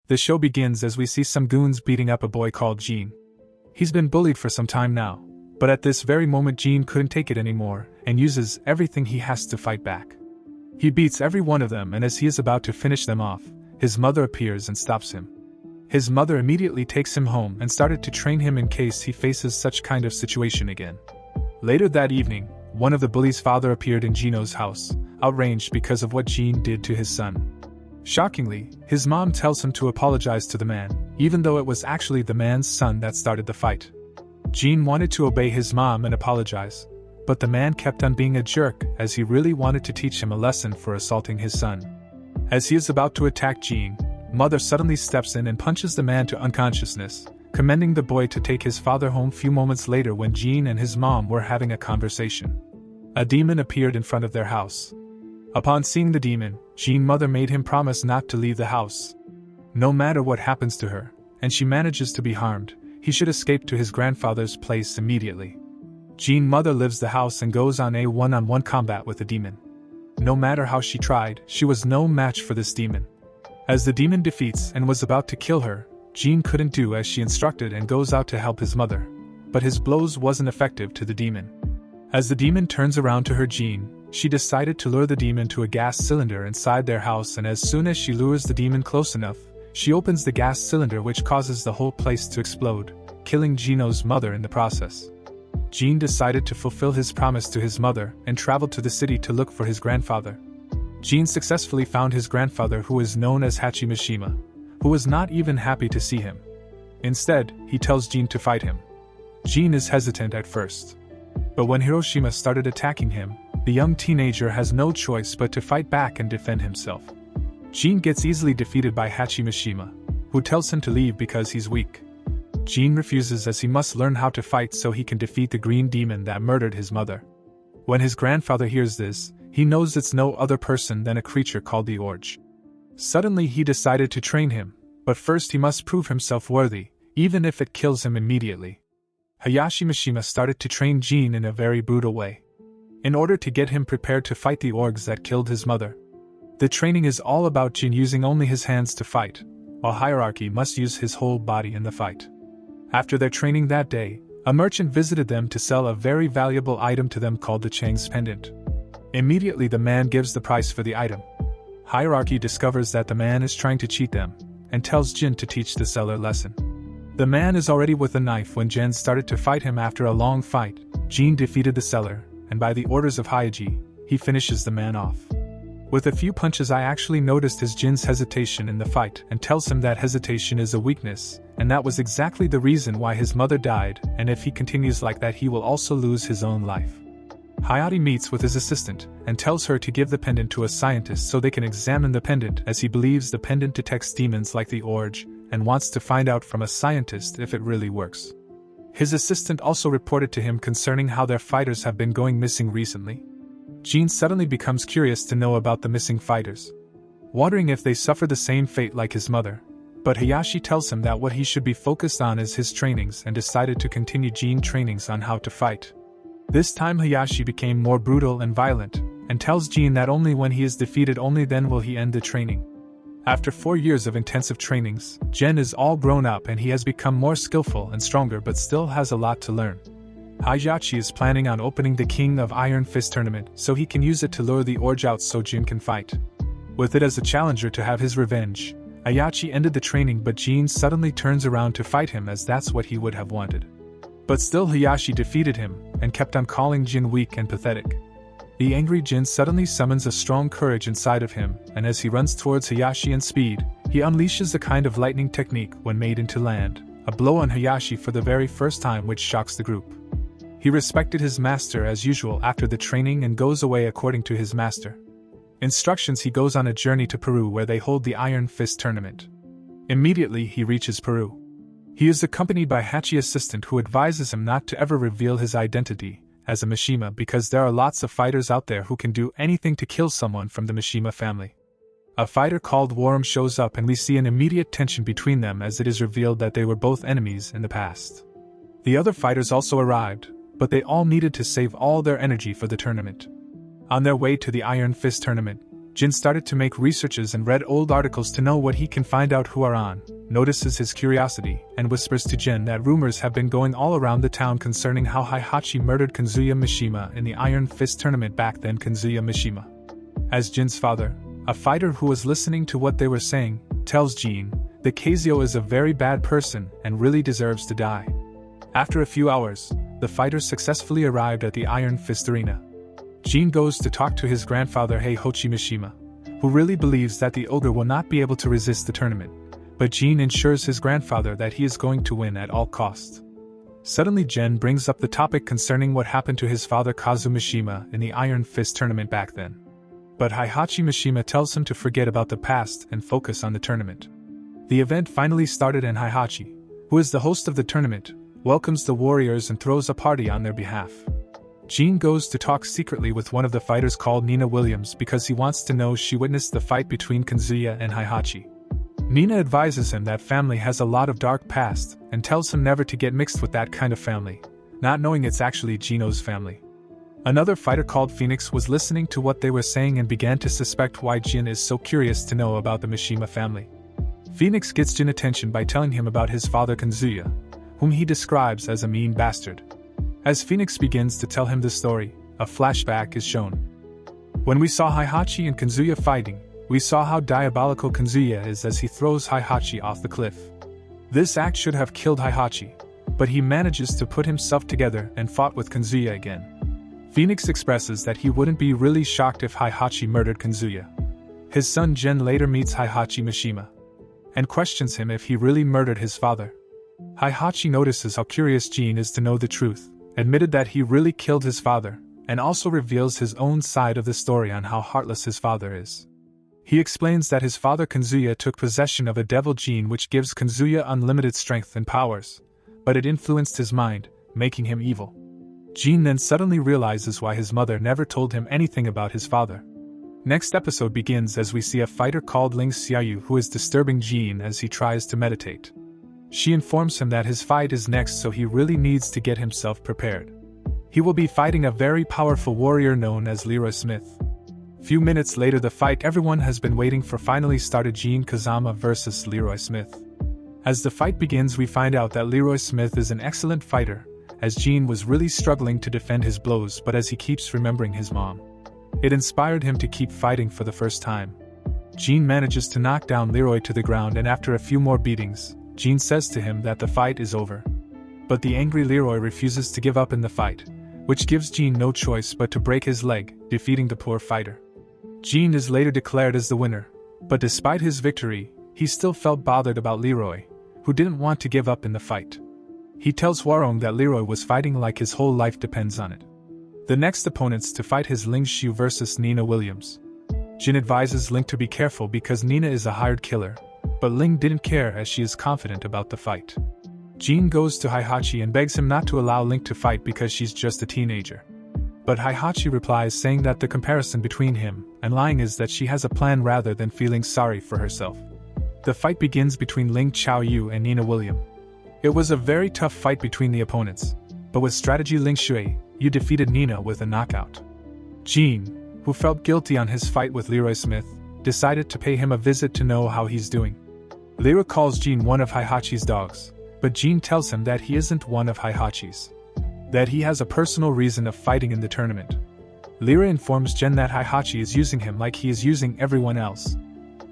The show begins as we see some goons beating up a boy called Gene. He's been bullied for some time now, but at this very moment Gene couldn't take it anymore and uses everything he has to fight back. He beats every one of them, and as he is about to finish them off, his mother appears and stops him. His mother immediately takes him home and started to train him in case he faces such kind of situation again. Later that evening, one of the bullies' father appeared in Gino's house, outraged because of what Gene did to his son. Shockingly, his mom tells him to apologize to the man, even though it was actually the man's son that started the fight. Gene wanted to obey his mom and apologize, but the man kept on being a jerk as he really wanted to teach him a lesson for assaulting his son. As he is about to attack Gene, mother suddenly steps in and punches the man to unconsciousness, commending the boy to take his father home. Few moments later, when Gene and his mom were having a conversation, a demon appeared in front of their house. Upon seeing the demon, Gene's mother made him promise not to leave the house. No matter what happens to her, and she manages to be harmed, he should escape to his grandfather's place immediately. Gene's mother leaves the house and goes on a one-on-one combat with the demon. No matter how she tried, she was no match for this demon. As the demon defeats and was about to kill her, Gene couldn't do as she instructed and goes out to help his mother, but his blows wasn't effective to the demon. As the demon turns around to her Gene, she decided to lure the demon to a gas cylinder inside their house, and as soon as she lures the demon close enough, she opens the gas cylinder, which causes the whole place to explode, killing Gino's mother in the process. Gene decided to fulfill his promise to his mother and traveled to the city to look for his grandfather. Gene successfully found his grandfather, who is known as Hachimishima, who was not even happy to see him. Instead, he tells Gene to fight him. Gene is hesitant at first, but when Hiroshima started attacking him, the young teenager has no choice but to fight back and defend himself. Gene gets easily defeated by Hachimishima, who tells him to leave because he's weak. Gene refuses as he must learn how to fight so he can defeat the green demon that murdered his mother. When his grandfather hears this, he knows it's no other person than a creature called the Outranged. Suddenly he decided to train him, but first he must prove himself worthy, even if it kills him immediately. Hayashi Mishima started to train Gene in a very brutal way, in order to get him prepared to fight the orgs that killed his mother. The training is all about Gene using only his hands to fight, while Hierarchy must use his whole body in the fight. After their training that day, a merchant visited them to sell a very valuable item to them called the Chang's Pendant. Immediately the man gives the price for the item. Hierarchy discovers that the man is trying to cheat them, and tells Jin to teach the seller lesson. The man is already with a knife when Jin started to fight him. After a long fight, Jin defeated the seller, and by the orders of Hyaji, he finishes the man off. With a few punches, I actually noticed his Jin's hesitation in the fight and tells him that hesitation is a weakness, and that was exactly the reason why his mother died, and if he continues like that he will also lose his own life. Hayate meets with his assistant and tells her to give the pendant to a scientist so they can examine the pendant, as he believes the pendant detects demons like the Outranged and wants to find out from a scientist if it really works. His assistant also reported to him concerning how their fighters have been going missing recently. Gene suddenly becomes curious to know about the missing fighters, wondering if they suffer the same fate like his mother, but Hayashi tells him that what he should be focused on is his trainings and decided to continue Gene trainings on how to fight. This time Hayashi became more brutal and violent, and tells Gene that only when he is defeated only then will he end the training. After 4 years of intensive trainings, Gen is all grown up and he has become more skillful and stronger, but still has a lot to learn. Hayashi is planning on opening the King of Iron Fist tournament so he can use it to lure the Outranged out so Jin can fight with it as a challenger to have his revenge. Hayashi ended the training, but Gene suddenly turns around to fight him as that's what he would have wanted. But still Hayashi defeated him and kept on calling Jin weak and pathetic. The angry Jin suddenly summons a strong courage inside of him, and as he runs towards Hayashi in speed, he unleashes a kind of lightning technique when made into land, a blow on Hayashi for the very first time, which shocks the group. He respected his master as usual after the training and goes away according to his master instructions. He goes on a journey to Peru where they hold the Iron Fist tournament. Immediately he reaches Peru. He is accompanied by Hachi's assistant, who advises him not to ever reveal his identity as a Mishima because there are lots of fighters out there who can do anything to kill someone from the Mishima family. A fighter called Worm shows up and we see an immediate tension between them as it is revealed that they were both enemies in the past. The other fighters also arrived, but they all needed to save all their energy for the tournament. On their way to the Iron Fist tournament, Jin started to make researches and read old articles to know what he can find out. Huaran notices his curiosity and whispers to Jin that rumors have been going all around the town concerning how Heihachi murdered Kazuya Mishima in the Iron Fist tournament back then. Kazuya Mishima, as Jin's father, a fighter who was listening to what they were saying, tells Jin that Kazuya is a very bad person and really deserves to die. After a few hours, the fighters successfully arrived at the Iron Fist arena. Jin goes to talk to his grandfather Heihachi Mishima, who really believes that the ogre will not be able to resist the tournament, but Jin ensures his grandfather that he is going to win at all costs. Suddenly Jin brings up the topic concerning what happened to his father Kazu Mishima in the Iron Fist tournament back then. But Heihachi Mishima tells him to forget about the past and focus on the tournament. The event finally started and Heihachi, who is the host of the tournament, welcomes the warriors and throws a party on their behalf. Jin goes to talk secretly with one of the fighters called Nina Williams because he wants to know she witnessed the fight between Kazuya and Heihachi. Nina advises him that family has a lot of dark past and tells him never to get mixed with that kind of family, not knowing it's actually Gino's family. Another fighter called Phoenix was listening to what they were saying and began to suspect why Jin is so curious to know about the Mishima family. Phoenix gets Jin attention by telling him about his father Kazuya, whom he describes as a mean bastard. As Phoenix begins to tell him the story, a flashback is shown. When we saw Heihachi and Kazuya fighting, we saw how diabolical Kazuya is as he throws Heihachi off the cliff. This act should have killed Heihachi, but he manages to put himself together and fought with Kazuya again. Phoenix expresses that he wouldn't be really shocked if Heihachi murdered Kazuya. His son Jin later meets Heihachi Mishima and questions him if he really murdered his father. Heihachi notices how curious Jin is to know the truth, admitted that he really killed his father, and also reveals his own side of the story on how heartless his father is. He explains that his father Kazuya took possession of a devil gene which gives Kazuya unlimited strength and powers, but it influenced his mind, making him evil. Jin then suddenly realizes why his mother never told him anything about his father. Next episode begins as we see a fighter called Ling Xiaoyu who is disturbing Jin as he tries to meditate. She informs him that his fight is next, so he really needs to get himself prepared. He will be fighting a very powerful warrior known as Leroy Smith. Few minutes later the fight everyone has been waiting for finally started, Jin Kazama vs Leroy Smith. As the fight begins we find out that Leroy Smith is an excellent fighter, as Jin was really struggling to defend his blows, but as he keeps remembering his mom, it inspired him to keep fighting for the first time. Jin manages to knock down Leroy to the ground, and after a few more beatings, Jin says to him that the fight is over. But the angry Leroy refuses to give up in the fight, which gives Jin no choice but to break his leg, defeating the poor fighter. Jin is later declared as the winner, but despite his victory, he still felt bothered about Leroy, who didn't want to give up in the fight. He tells Hwarong that Leroy was fighting like his whole life depends on it. The next opponents to fight is Ling Xiu vs Nina Williams. Jin advises Ling to be careful because Nina is a hired killer, but Ling didn't care as she is confident about the fight. Jin goes to Heihachi and begs him not to allow Ling to fight because she's just a teenager. But Heihachi replies saying that the comparison between him and Ling is that she has a plan rather than feeling sorry for herself. The fight begins between Ling Xiaoyu and Nina Williams. It was a very tough fight between the opponents, but with strategy Ling Xiaoyu defeated Nina with a knockout. Jin, who felt guilty on his fight with Leroy Smith, decided to pay him a visit to know how he's doing. Leroy calls Jin one of Heihachi's dogs, but Jin tells him that he isn't one of Heihachi's, that he has a personal reason of fighting in the tournament. Leroy informs Jin that Heihachi is using him like he is using everyone else.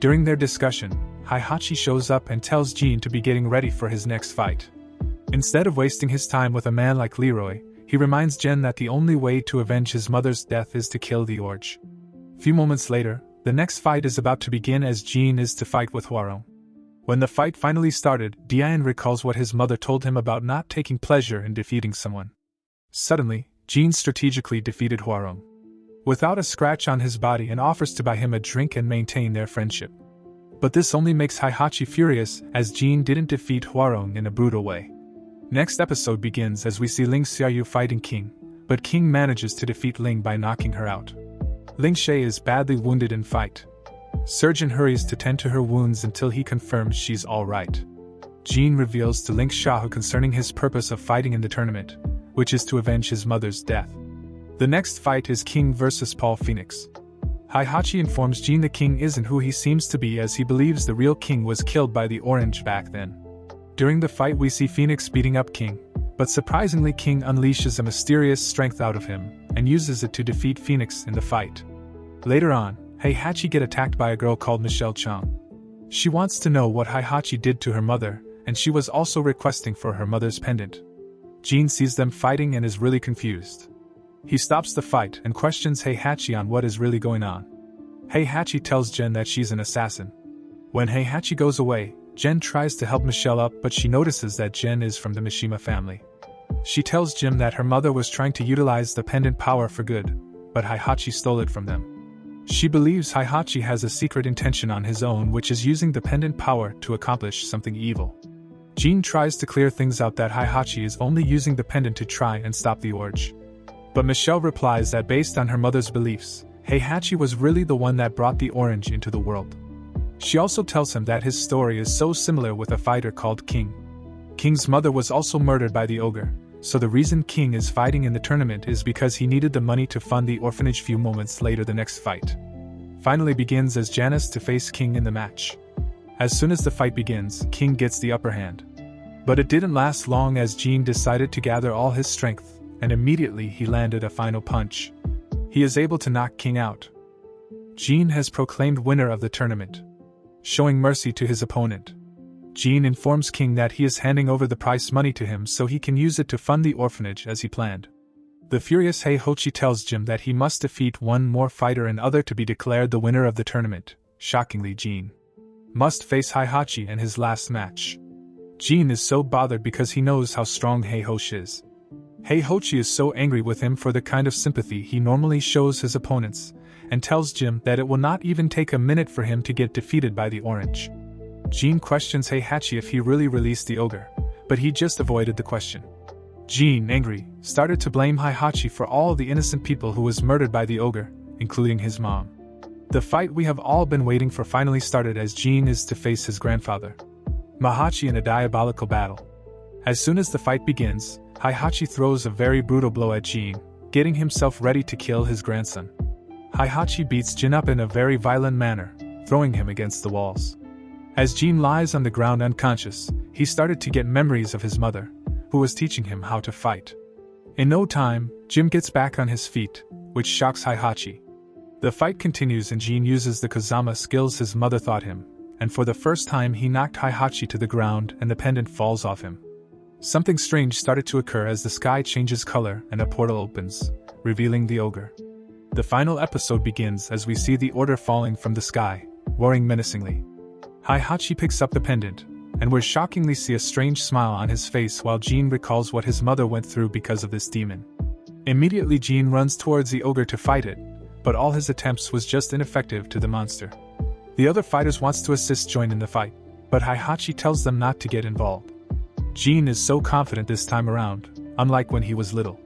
During their discussion, Heihachi shows up and tells Jin to be getting ready for his next fight. Instead of wasting his time with a man like Leroy, he reminds Jin that the only way to avenge his mother's death is to kill the Orge. Few moments later, the next fight is about to begin as Jin is to fight with Hwarong. When the fight finally started, Dian recalls what his mother told him about not taking pleasure in defeating someone. Suddenly, Jin strategically defeated Hwarong without a scratch on his body and offers to buy him a drink and maintain their friendship. But this only makes Heihachi furious as Jin didn't defeat Hwarong in a brutal way. Next episode begins as we see Ling Xiaoyu fighting King, but King manages to defeat Ling by knocking her out. Ling Xie is badly wounded in fight. Surgeon hurries to tend to her wounds until he confirms she's alright. Jin reveals to Ling Xiaoyu concerning his purpose of fighting in the tournament, which is to avenge his mother's death. The next fight is King vs Paul Phoenix. Heihachi informs Jin the king isn't who he seems to be, as he believes the real king was killed by the Orange back then. During the fight we see Phoenix beating up King, but surprisingly King unleashes a mysterious strength out of him, and uses it to defeat Phoenix in the fight. Later on, Heihachi get attacked by a girl called Michelle Chang. She wants to know what Heihachi did to her mother, and she was also requesting for her mother's pendant. Jin sees them fighting and is really confused. He stops the fight and questions Heihachi on what is really going on. Heihachi tells Jen that she's an assassin. When Heihachi goes away, Jen tries to help Michelle up, but she notices that Jen is from the Mishima family. She tells Jim that her mother was trying to utilize the pendant power for good, but Heihachi stole it from them. She believes Heihachi has a secret intention on his own, which is using the pendant power to accomplish something evil. Jin tries to clear things out that Heihachi is only using the pendant to try and stop the Orange. But Michelle replies that based on her mother's beliefs, Heihachi was really the one that brought the Orange into the world. She also tells him that his story is so similar with a fighter called King. King's mother was also murdered by the ogre, so the reason King is fighting in the tournament is because he needed the money to fund the orphanage. Few moments later the next fight finally begins as Janice to face King in the match. As soon as the fight begins, King gets the upper hand. But it didn't last long, as Jin decided to gather all his strength, and immediately he landed a final punch. He is able to knock King out. Jin has proclaimed winner of the tournament, showing mercy to his opponent. Jin informs King that he is handing over the prize money to him so he can use it to fund the orphanage as he planned. The furious Heihachi tells Jim that he must defeat one more fighter and other to be declared the winner of the tournament. Shockingly, Jin must face Heihachi in his last match. Jin is so bothered because he knows how strong Heihachi is. Heihachi is so angry with him for the kind of sympathy he normally shows his opponents, and tells Jim that it will not even take a minute for him to get defeated by the Orange. Jin questions Heihachi if he really released the ogre, but he just avoided the question. Jin, angry, started to blame Heihachi for all the innocent people who was murdered by the ogre, including his mom. The fight we have all been waiting for finally started, as Jin is to face his grandfather, Mahachi, in a diabolical battle. As soon as the fight begins, Heihachi throws a very brutal blow at Jin, getting himself ready to kill his grandson. Heihachi beats Jin up in a very violent manner, throwing him against the walls. As Jin lies on the ground unconscious, he started to get memories of his mother, who was teaching him how to fight. In no time, Jin gets back on his feet, which shocks Heihachi. The fight continues and Jin uses the Kazama skills his mother taught him, and for the first time he knocked Heihachi to the ground and the pendant falls off him. Something strange started to occur as the sky changes color and a portal opens, revealing the ogre. The final episode begins as we see the order falling from the sky, roaring menacingly. Heihachi picks up the pendant, and we shockingly see a strange smile on his face while Jin recalls what his mother went through because of this demon. Immediately Jin runs towards the ogre to fight it, but all his attempts was just ineffective to the monster. The other fighters wants to assist join in the fight, but Heihachi tells them not to get involved. Jin is so confident this time around, unlike when he was little.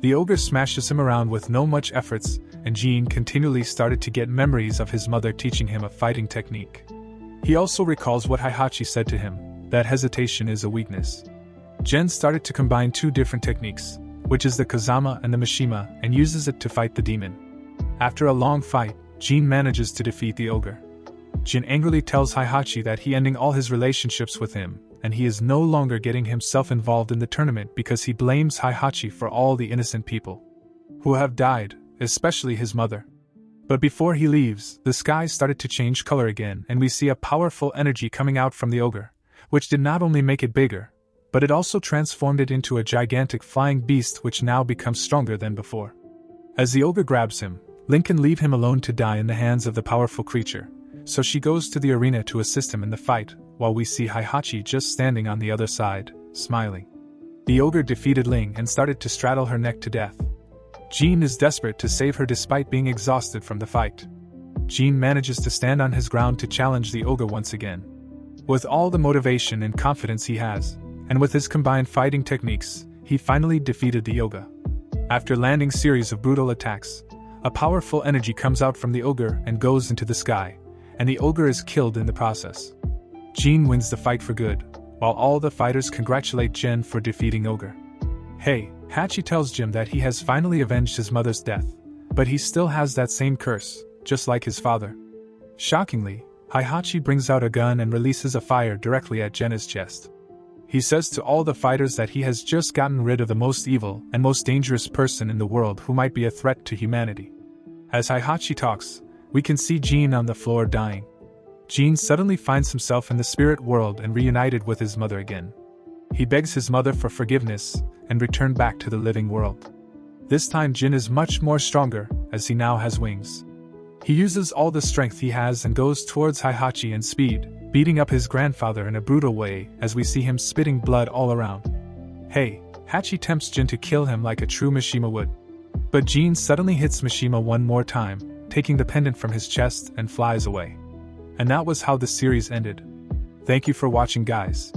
The ogre smashes him around with no much efforts, and Jin continually started to get memories of his mother teaching him a fighting technique. He also recalls what Heihachi said to him, that hesitation is a weakness. Jin started to combine two different techniques, which is the Kazama and the Mishima, and uses it to fight the demon. After a long fight, Jin manages to defeat the ogre. Jin angrily tells Heihachi that he ending all his relationships with him, and he is no longer getting himself involved in the tournament because he blames Heihachi for all the innocent people who have died, especially his mother. But before he leaves, the sky started to change color again and we see a powerful energy coming out from the ogre, which did not only make it bigger, but it also transformed it into a gigantic flying beast which now becomes stronger than before. As the ogre grabs him, Link can leave him alone to die in the hands of the powerful creature, so she goes to the arena to assist him in the fight, while we see Heihachi just standing on the other side, smiling. The ogre defeated Ling and started to straddle her neck to death. Jin is desperate to save her despite being exhausted from the fight. Jin manages to stand on his ground to challenge the ogre once again. With all the motivation and confidence he has, and with his combined fighting techniques, he finally defeated the ogre. After landing series of brutal attacks, a powerful energy comes out from the ogre and goes into the sky, and the ogre is killed in the process. Jin wins the fight for good, while all the fighters congratulate Jin for defeating ogre. Heihachi tells Jin that he has finally avenged his mother's death, but he still has that same curse, just like his father. Shockingly, Heihachi brings out a gun and releases a fire directly at Jenna's chest. He says to all the fighters that he has just gotten rid of the most evil and most dangerous person in the world who might be a threat to humanity. As Heihachi talks, we can see Jin on the floor dying. Jin suddenly finds himself in the spirit world and reunited with his mother again. He begs his mother for forgiveness and return back to the living world. This time Jin is much more stronger, as he now has wings. He uses all the strength he has and goes towards Heihachi in speed, beating up his grandfather in a brutal way as we see him spitting blood all around. Hachi tempts Jin to kill him like a true Mishima would. But Jin suddenly hits Mishima one more time, taking the pendant from his chest and flies away. And that was how the series ended. Thank you for watching, guys.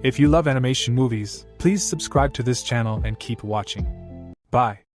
If you love animation movies, please subscribe to this channel and keep watching. Bye.